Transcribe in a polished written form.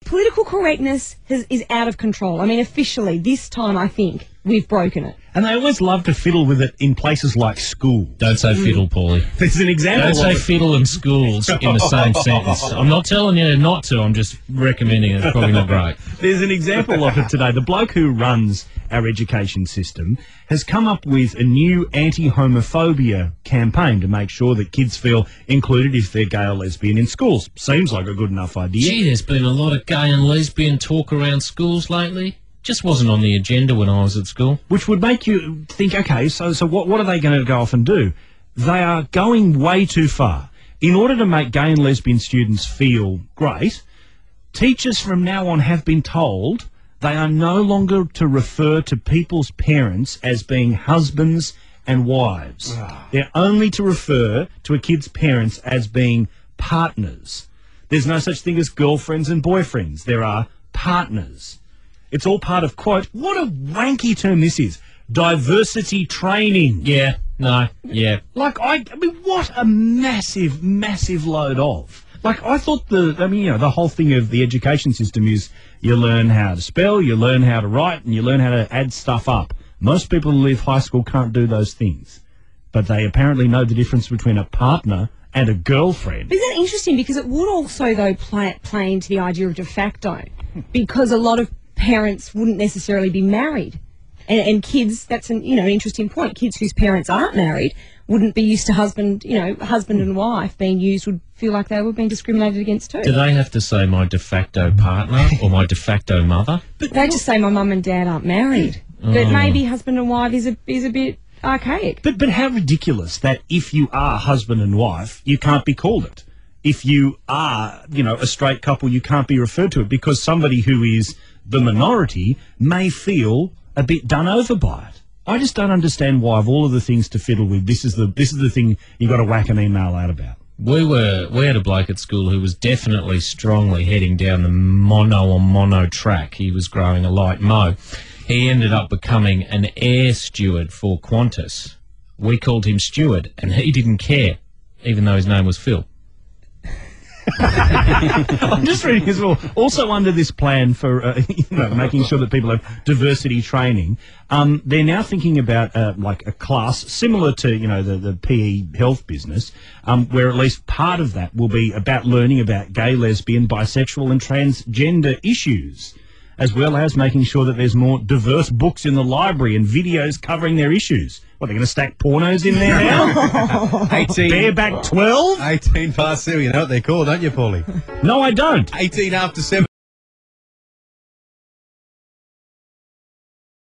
political correctness is out of control. I mean, officially, this time I think we've broken it. And they always love to fiddle with it in places like school. Don't say fiddle, Paulie. There's an example. Don't say fiddle and schools in the same sentence. I'm not telling you not to. I'm just recommending it. It's probably not great. There's an example of it today. The bloke who runs our education system has come up with a new anti-homophobia campaign to make sure that kids feel included if they're gay or lesbian in schools. Seems like a good enough idea. Gee, there's been a lot of gay and lesbian talk around schools lately. Just wasn't on the agenda when I was at school. Which would make you think, okay, so what are they going to go off and do? They are going way too far. In order to make gay and lesbian students feel great, teachers from now on have been told they are no longer to refer to people's parents as being husbands and wives. They're only to refer to a kid's parents as being partners. There's no such thing as girlfriends and boyfriends. There are partners. It's all part of, quote, what a wanky term this is, diversity training. Yeah, no, yeah. Like, I mean, what a massive, massive load of. Like, I thought the whole thing of the education system is you learn how to spell, you learn how to write, and you learn how to add stuff up. Most people who leave high school can't do those things. But they apparently know the difference between a partner and a girlfriend. Isn't that interesting? Because it would also, though, play into the idea of de facto. Because a lot of parents wouldn't necessarily be married. And kids, that's an interesting point. Kids whose parents aren't married wouldn't be used to husband and wife being used, would feel like they were being discriminated against too. Do they have to say my de facto partner or my de facto mother? But they just say my mum and dad aren't married. But maybe husband and wife is a bit archaic. But how ridiculous that if you are husband and wife, you can't be called it. If you are, a straight couple, you can't be referred to it because somebody who is the minority may feel a bit done over by it. I just don't understand why, of all of the things to fiddle with, this is the thing you got to whack an email out about. We had a bloke at school who was definitely strongly heading down the mono track. He was growing a light mo. He ended up becoming an air steward for Qantas. We called him Steward, and he didn't care, even though his name was Phil. I'm just reading as well. Also under this plan for making sure that people have diversity training, they're now thinking about like a class similar to the PE health business, where at least part of that will be about learning about gay, lesbian, bisexual, and transgender issues, as well as making sure that there's more diverse books in the library and videos covering their issues. What, they're going to stack pornos in there now? 18. Bareback 12? 18 past 7. You know what they're called, don't you, Paulie? No, I don't. 18 after 7.